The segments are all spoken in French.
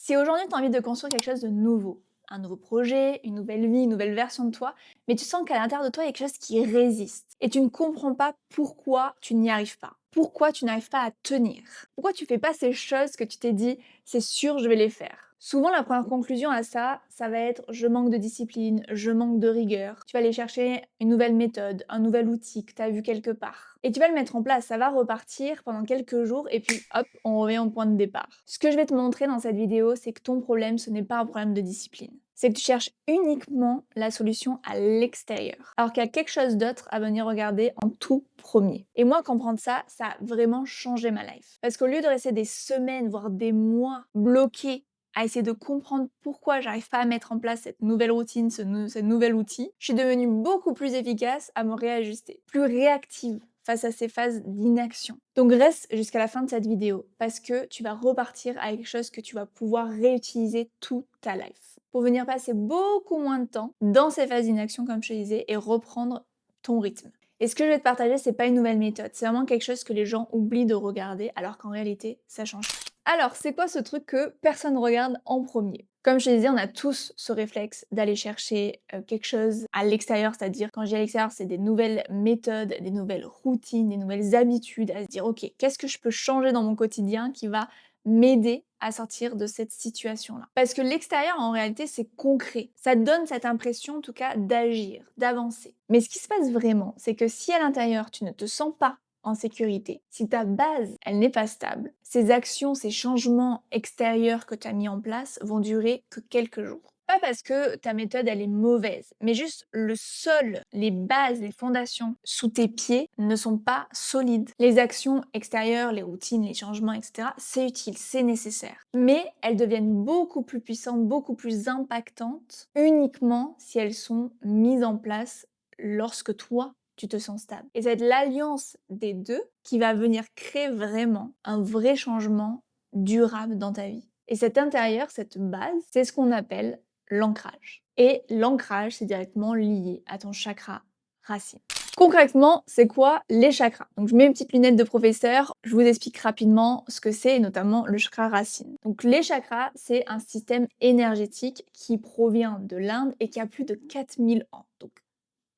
Si aujourd'hui tu as envie de construire quelque chose de nouveau, un nouveau projet, une nouvelle vie, une nouvelle version de toi, mais tu sens qu'à l'intérieur de toi, il y a quelque chose qui résiste et tu ne comprends pas pourquoi tu n'y arrives pas. Pourquoi tu n'arrives pas à tenir? Pourquoi tu fais pas ces choses que tu t'es dit, c'est sûr, je vais les faire? Souvent, la première conclusion à ça, ça va être je manque de discipline, je manque de rigueur. Tu vas aller chercher une nouvelle méthode, un nouvel outil que tu as vu quelque part. Et tu vas le mettre en place, ça va repartir pendant quelques jours et puis hop, on revient au point de départ. Ce que je vais te montrer dans cette vidéo, c'est que ton problème, ce n'est pas un problème de discipline. C'est que tu cherches uniquement la solution à l'extérieur, alors qu'il y a quelque chose d'autre à venir regarder en tout premier. Et moi, comprendre ça, ça a vraiment changé ma life. Parce qu'au lieu de rester des semaines, voire des mois bloqués à essayer de comprendre pourquoi j'arrive pas à mettre en place cette nouvelle routine, ce nouvel outil, je suis devenue beaucoup plus efficace à me réajuster, plus réactive face à ces phases d'inaction. Donc reste jusqu'à la fin de cette vidéo parce que tu vas repartir avec quelque chose que tu vas pouvoir réutiliser toute ta life pour venir passer beaucoup moins de temps dans ces phases d'inaction comme je te disais et reprendre ton rythme. Et ce que je vais te partager, c'est pas une nouvelle méthode, c'est vraiment quelque chose que les gens oublient de regarder alors qu'en réalité, ça change. Alors, c'est quoi ce truc que personne regarde en premier? Comme je te disais, on a tous ce réflexe d'aller chercher quelque chose à l'extérieur, c'est-à-dire quand je dis à l'extérieur, c'est des nouvelles méthodes, des nouvelles routines, des nouvelles habitudes, à se dire ok, qu'est-ce que je peux changer dans mon quotidien qui va m'aider à sortir de cette situation-là. Parce que l'extérieur, en réalité, c'est concret. Ça donne cette impression, en tout cas, d'agir, d'avancer. Mais ce qui se passe vraiment, c'est que si à l'intérieur, tu ne te sens pas en sécurité, si ta base, elle n'est pas stable, ces actions, ces changements extérieurs que tu as mis en place vont durer que quelques jours. Pas parce que ta méthode, elle est mauvaise, mais juste le sol, les bases, les fondations sous tes pieds ne sont pas solides. Les actions extérieures, les routines, les changements, etc., c'est utile, c'est nécessaire. Mais elles deviennent beaucoup plus puissantes, beaucoup plus impactantes uniquement si elles sont mises en place lorsque toi, tu te sens stable. Et c'est l'alliance des deux qui va venir créer vraiment un vrai changement durable dans ta vie. Et cet intérieur, cette base, c'est ce qu'on appelle l'ancrage. Et l'ancrage, c'est directement lié à ton chakra racine. Concrètement, c'est quoi les chakras? Donc je mets une petite lunette de professeur, je vous explique rapidement ce que c'est, et notamment le chakra racine. Donc les chakras, c'est un système énergétique qui provient de l'Inde et qui a plus de 4000 ans. Donc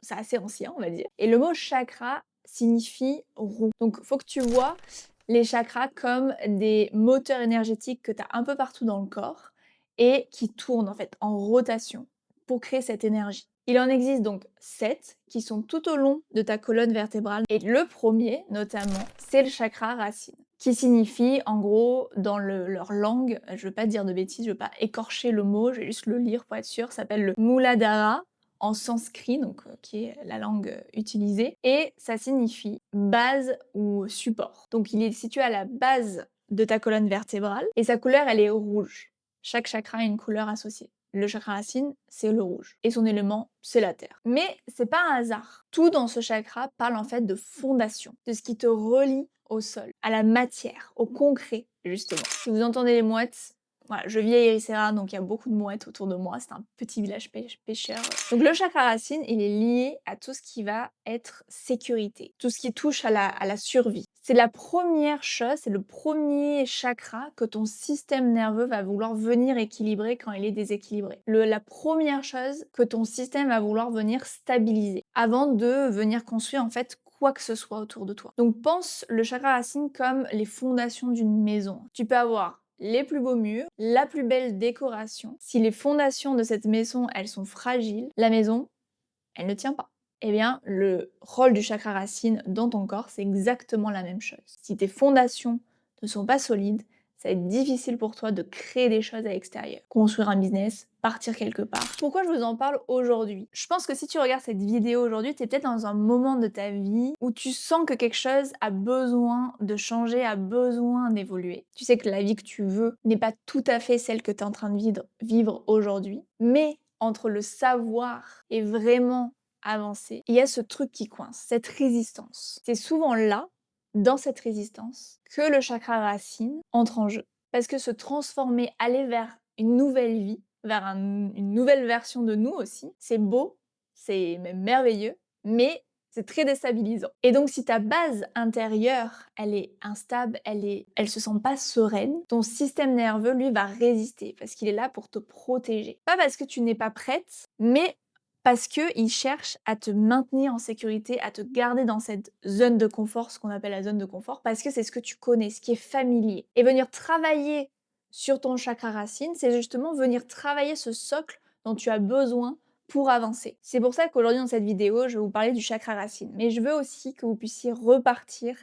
c'est assez ancien, on va dire. Et le mot chakra signifie roue. Donc, faut que tu vois les chakras comme des moteurs énergétiques que tu as un peu partout dans le corps et qui tournent en fait en rotation pour créer cette énergie. Il en existe donc 7 qui sont tout au long de ta colonne vertébrale. Et le premier, notamment, c'est le chakra racine, qui signifie, en gros, dans leur langue, je ne veux pas dire de bêtises, je ne veux pas écorcher le mot, je vais juste le lire pour être sûr, ça s'appelle le Muladhara, en sanskrit, donc qui est la langue utilisée, et ça signifie base ou support. Donc il est situé à la base de ta colonne vertébrale, et sa couleur, elle est rouge. Chaque chakra a une couleur associée. Le chakra racine, c'est le rouge. Et son élément, c'est la terre. Mais c'est pas un hasard. Tout dans ce chakra parle en fait de fondation, de ce qui te relie au sol, à la matière, au concret, justement. Si vous entendez les mouettes, voilà, je vis à Ericeira, donc il y a beaucoup de mouettes autour de moi. C'est un petit village pêcheur. Donc le chakra racine, il est lié à tout ce qui va être sécurité, tout ce qui touche à la survie. C'est la première chose, c'est le premier chakra que ton système nerveux va vouloir venir équilibrer quand il est déséquilibré. La première chose que ton système va vouloir venir stabiliser avant de venir construire en fait quoi que ce soit autour de toi. Donc pense le chakra racine comme les fondations d'une maison. Tu peux avoir les plus beaux murs, la plus belle décoration. Si les fondations de cette maison, elles sont fragiles, la maison, elle ne tient pas. Eh bien, le rôle du chakra racine dans ton corps, c'est exactement la même chose. Si tes fondations ne sont pas solides, ça va être difficile pour toi de créer des choses à l'extérieur. Construire un business, partir quelque part. Pourquoi je vous en parle aujourd'hui? Je pense que si tu regardes cette vidéo aujourd'hui, tu es peut-être dans un moment de ta vie où tu sens que quelque chose a besoin de changer, a besoin d'évoluer. Tu sais que la vie que tu veux n'est pas tout à fait celle que tu es en train de vivre aujourd'hui, mais entre le savoir et vraiment avancer, il y a ce truc qui coince, cette résistance. C'est souvent là, dans cette résistance, que le chakra racine entre en jeu. Parce que se transformer, aller vers une nouvelle vie, vers une nouvelle version de nous aussi, c'est beau, c'est même merveilleux, mais C'est très déstabilisant. Et donc, si ta base intérieure, elle est instable, elle se sent pas sereine, ton système nerveux, lui, va résister parce qu'il est là pour te protéger. Pas parce que tu n'es pas prête, mais parce qu'il cherche à te maintenir en sécurité, à te garder dans cette zone de confort, ce qu'on appelle la zone de confort, parce que c'est ce que tu connais, ce qui est familier. Et venir travailler sur ton chakra racine, c'est justement venir travailler ce socle dont tu as besoin pour avancer. C'est pour ça qu'aujourd'hui dans cette vidéo, je vais vous parler du chakra racine. Mais je veux aussi que vous puissiez repartir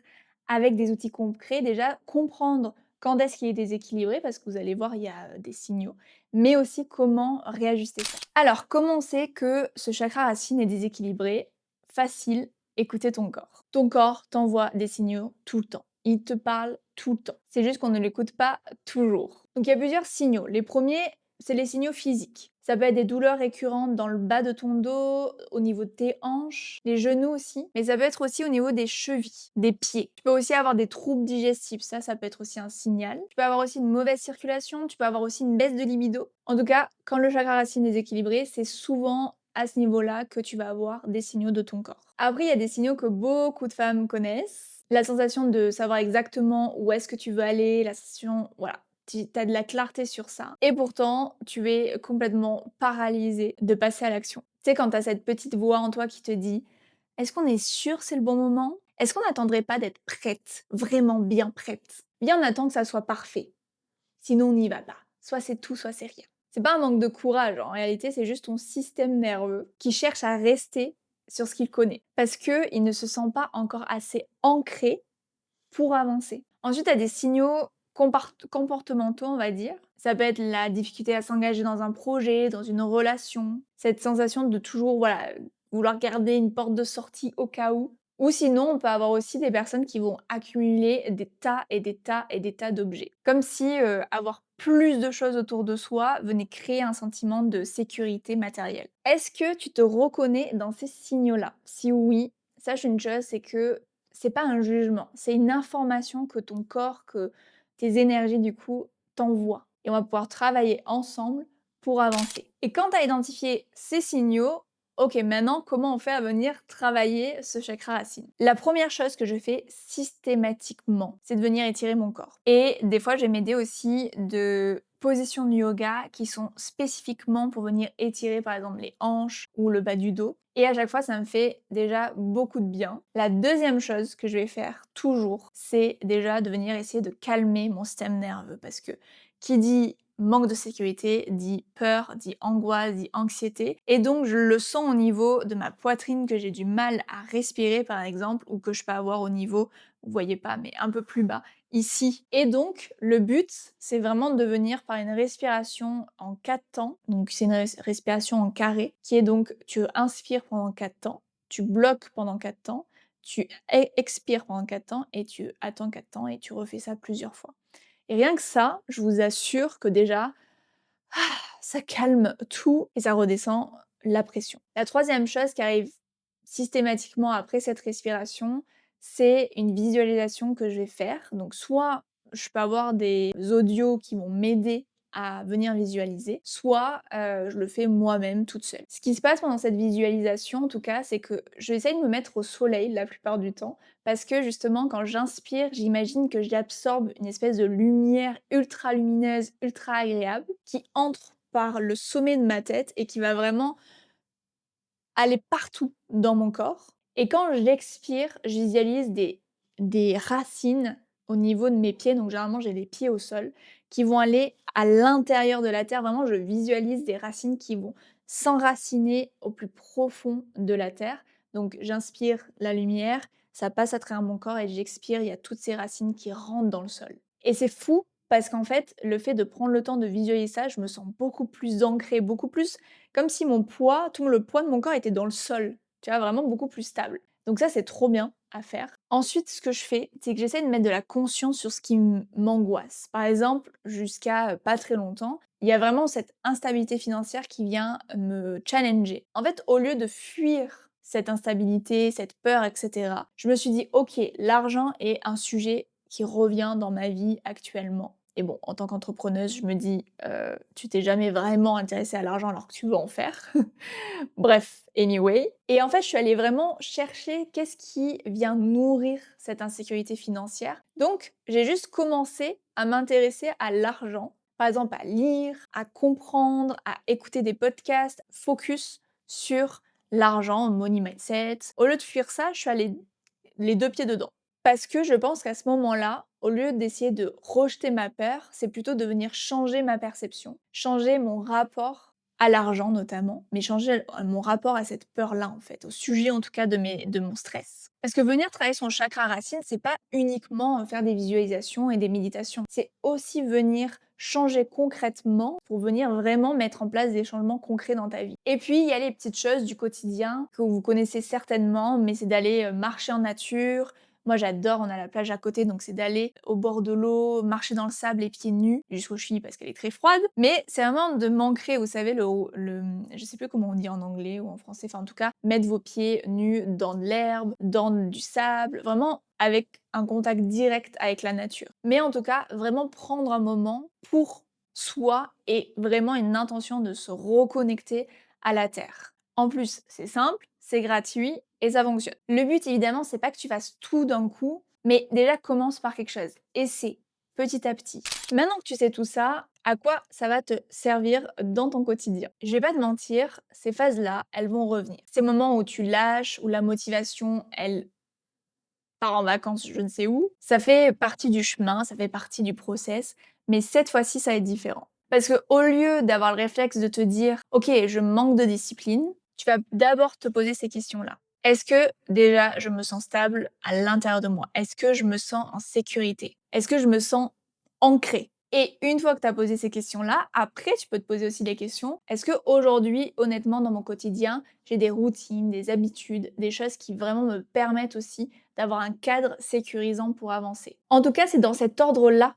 avec des outils concrets, déjà comprendre quand est-ce qu'il est déséquilibré, parce que vous allez voir, il y a des signaux, mais aussi comment réajuster ça. Alors, comment on sait que ce chakra racine est déséquilibré? Facile, écoutez ton corps. Ton corps t'envoie des signaux tout le temps. Il te parle tout le temps. C'est juste qu'on ne l'écoute pas toujours. Donc il y a plusieurs signaux. Les premiers, c'est les signaux physiques. Ça peut être des douleurs récurrentes dans le bas de ton dos, au niveau de tes hanches, les genoux aussi, mais ça peut être aussi au niveau des chevilles, des pieds. Tu peux aussi avoir des troubles digestifs, ça peut être aussi un signal. Tu peux avoir aussi une mauvaise circulation, tu peux avoir aussi une baisse de libido. En tout cas, quand le chakra racine est déséquilibré, c'est souvent à ce niveau-là que tu vas avoir des signaux de ton corps. Après, il y a des signaux que beaucoup de femmes connaissent. La sensation de savoir exactement où est-ce que tu veux aller, la sensation, voilà, tu as de la clarté sur ça. Et pourtant, tu es complètement paralysé de passer à l'action. Tu sais, quand tu as cette petite voix en toi qui te dit: «Est-ce qu'on est sûr c'est le bon moment? Est-ce qu'on n'attendrait pas d'être prête, vraiment bien prête? Viens, on attend que ça soit parfait. Sinon, on n'y va pas. Soit c'est tout, soit c'est rien». C'est pas un manque de courage, en réalité, c'est juste ton système nerveux qui cherche à rester sur ce qu'il connaît. Parce qu'il ne se sent pas encore assez ancré pour avancer. Ensuite, tu as des signaux comportementaux, on va dire. Ça peut être la difficulté à s'engager dans un projet, dans une relation, cette sensation de toujours voilà, vouloir garder une porte de sortie au cas où. Ou sinon, on peut avoir aussi des personnes qui vont accumuler des tas et des tas et des tas d'objets. Comme si avoir plus de choses autour de soi venait créer un sentiment de sécurité matérielle. Est-ce que tu te reconnais dans ces signaux-là? Si oui, sache une chose, c'est que c'est pas un jugement, c'est une information que ton corps, que tes énergies du coup t'envoient. Et on va pouvoir travailler ensemble pour avancer. Et quand tu as identifié ces signaux, ok, maintenant comment on fait à venir travailler ce chakra racine? La première chose que je fais systématiquement, c'est de venir étirer mon corps. Et des fois, je vais m'aider aussi de positions de yoga qui sont spécifiquement pour venir étirer par exemple les hanches ou le bas du dos. Et à chaque fois, ça me fait déjà beaucoup de bien. La deuxième chose que je vais faire toujours, c'est déjà de venir essayer de calmer mon système nerveux. Parce que qui dit manque de sécurité dit peur, dit angoisse, dit anxiété. Et donc, je le sens au niveau de ma poitrine que j'ai du mal à respirer, par exemple, ou que je peux avoir au niveau, vous voyez pas, mais un peu plus bas, ici. Et donc, le but, c'est vraiment de venir par une respiration en 4 temps. Donc, c'est une respiration en carré, qui est donc, tu inspires pendant 4 temps, tu bloques pendant 4 temps, tu expires pendant 4 temps, et tu attends 4 temps, et tu refais ça plusieurs fois. Et rien que ça, je vous assure que déjà, ça calme tout et ça redescend la pression. La troisième chose qui arrive systématiquement après cette respiration, c'est une visualisation que je vais faire. Donc soit je peux avoir des audios qui vont m'aider à venir visualiser, soit je le fais moi-même toute seule. Ce qui se passe pendant cette visualisation, en tout cas, c'est que j'essaye de me mettre au soleil la plupart du temps, parce que justement, quand j'inspire, j'imagine que j'absorbe une espèce de lumière ultra lumineuse, ultra agréable, qui entre par le sommet de ma tête et qui va vraiment aller partout dans mon corps. Et quand j'expire, je visualise des racines au niveau de mes pieds, donc généralement j'ai les pieds au sol, qui vont aller à l'intérieur de la terre. Vraiment, je visualise des racines qui vont s'enraciner au plus profond de la terre. Donc j'inspire la lumière, ça passe à travers mon corps et j'expire, il y a toutes ces racines qui rentrent dans le sol. Et c'est fou parce qu'en fait, le fait de prendre le temps de visualiser ça, je me sens beaucoup plus ancrée, beaucoup plus comme si mon poids, tout le poids de mon corps était dans le sol, tu vois? Vraiment beaucoup plus stable. Donc ça, c'est trop bien à faire. Ensuite, ce que je fais, c'est que j'essaie de mettre de la conscience sur ce qui m'angoisse. Par exemple, jusqu'à pas très longtemps, il y a vraiment cette instabilité financière qui vient me challenger. En fait, au lieu de fuir cette instabilité, cette peur, etc., je me suis dit: «OK, l'argent est un sujet qui revient dans ma vie actuellement. Et bon, en tant qu'entrepreneuse, je me dis, tu t'es jamais vraiment intéressée à l'argent alors que tu veux en faire. Bref, anyway. Et en fait, je suis allée vraiment chercher qu'est-ce qui vient nourrir cette insécurité financière. Donc, j'ai juste commencé à m'intéresser à l'argent. Par exemple, à lire, à comprendre, à écouter des podcasts, focus sur l'argent, money mindset. Au lieu de fuir ça, je suis allée les 2 pieds dedans. Parce que je pense qu'à ce moment-là, au lieu d'essayer de rejeter ma peur, c'est plutôt de venir changer ma perception, changer mon rapport à l'argent notamment, mais changer mon rapport à cette peur-là en fait, au sujet en tout cas de mon stress. Parce que venir travailler son chakra racine, c'est pas uniquement faire des visualisations et des méditations, c'est aussi venir changer concrètement pour venir vraiment mettre en place des changements concrets dans ta vie. Et puis, il y a les petites choses du quotidien que vous connaissez certainement, mais c'est d'aller marcher en nature. Moi, j'adore, on a la plage à côté, donc c'est d'aller au bord de l'eau, marcher dans le sable les pieds nus, jusqu'aux chevilles parce qu'elle est très froide. Mais c'est vraiment de m'ancrer, vous savez, je sais plus comment on dit en anglais ou en français, enfin en tout cas, mettre vos pieds nus dans de l'herbe, dans du sable, vraiment avec un contact direct avec la nature. Mais en tout cas, vraiment prendre un moment pour soi et vraiment une intention de se reconnecter à la terre. En plus, c'est simple, c'est gratuit et ça fonctionne. Le but, évidemment, c'est pas que tu fasses tout d'un coup, mais déjà commence par quelque chose. Essaie petit à petit. Maintenant que tu sais tout ça, à quoi ça va te servir dans ton quotidien? Je vais pas te mentir, ces phases-là, elles vont revenir. Ces moments où tu lâches, où la motivation, elle part en vacances je ne sais où, ça fait partie du chemin, ça fait partie du process, mais cette fois-ci, ça va être différent. Parce que au lieu d'avoir le réflexe de te dire: «OK, je manque de discipline», tu vas d'abord te poser ces questions-là. Est-ce que déjà je me sens stable à l'intérieur de moi? Est-ce que je me sens en sécurité? Est-ce que je me sens ancrée? Et une fois que tu as posé ces questions-là, après tu peux te poser aussi des questions. Est-ce qu'aujourd'hui, honnêtement, dans mon quotidien, j'ai des routines, des habitudes, des choses qui vraiment me permettent aussi d'avoir un cadre sécurisant pour avancer? En tout cas, c'est dans cet ordre-là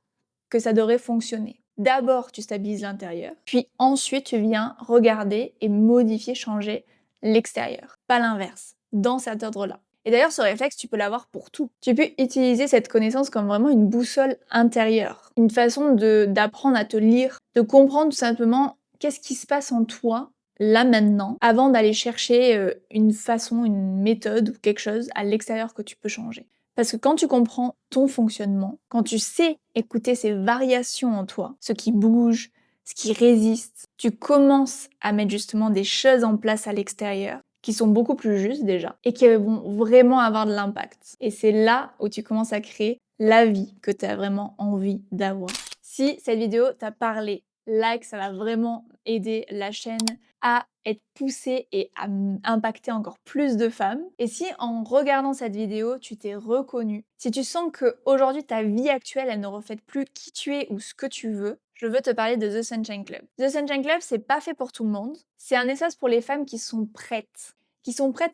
que ça devrait fonctionner. D'abord, tu stabilises l'intérieur, puis ensuite, tu viens regarder et modifier, changer l'extérieur. Pas l'inverse, dans cet ordre-là. Et d'ailleurs, ce réflexe, tu peux l'avoir pour tout. Tu peux utiliser cette connaissance comme vraiment une boussole intérieure, une façon d'apprendre à te lire, de comprendre tout simplement qu'est-ce qui se passe en toi là maintenant, avant d'aller chercher une façon, une méthode ou quelque chose à l'extérieur que tu peux changer. Parce que quand tu comprends ton fonctionnement, quand tu sais écouter ces variations en toi, ce qui bouge, ce qui résiste, tu commences à mettre justement des choses en place à l'extérieur qui sont beaucoup plus justes déjà et qui vont vraiment avoir de l'impact. Et c'est là où tu commences à créer la vie que tu as vraiment envie d'avoir. Si cette vidéo t'a parlé, like, ça va vraiment aider la chaîne à être poussée et à impacter encore plus de femmes. Et si en regardant cette vidéo, tu t'es reconnu, si tu sens que aujourd'hui ta vie actuelle, elle ne reflète plus qui tu es ou ce que tu veux, je veux te parler de The Sunshine Club. The Sunshine Club, c'est pas fait pour tout le monde. C'est un espace pour les femmes qui sont prêtes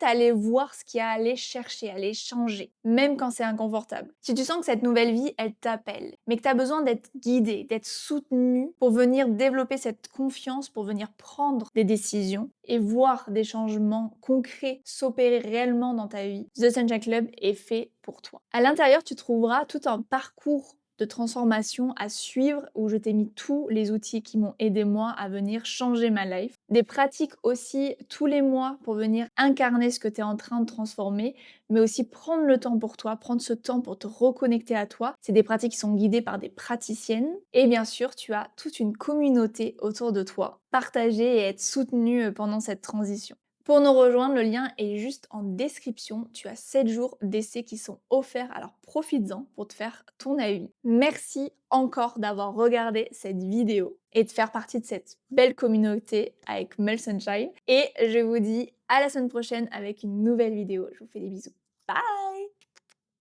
à aller voir ce qu'il y a à aller chercher, à aller changer, même quand c'est inconfortable. Si tu sens que cette nouvelle vie, elle t'appelle, mais que tu as besoin d'être guidée, d'être soutenue pour venir développer cette confiance, pour venir prendre des décisions et voir des changements concrets s'opérer réellement dans ta vie, The Sunshine Club est fait pour toi. À l'intérieur, tu trouveras tout un parcours de transformation à suivre où je t'ai mis tous les outils qui m'ont aidé moi à venir changer ma life. Des pratiques aussi tous les mois pour venir incarner ce que tu es en train de transformer, mais aussi prendre le temps pour toi, prendre ce temps pour te reconnecter à toi. C'est des pratiques qui sont guidées par des praticiennes. Et bien sûr, tu as toute une communauté autour de toi, partager et être soutenu pendant cette transition. Pour nous rejoindre, le lien est juste en description. Tu as 7 jours d'essai qui sont offerts, alors profites-en pour te faire ton avis. Merci encore d'avoir regardé cette vidéo et de faire partie de cette belle communauté avec Mel Sunshine. Et je vous dis à la semaine prochaine avec une nouvelle vidéo. Je vous fais des bisous. Bye!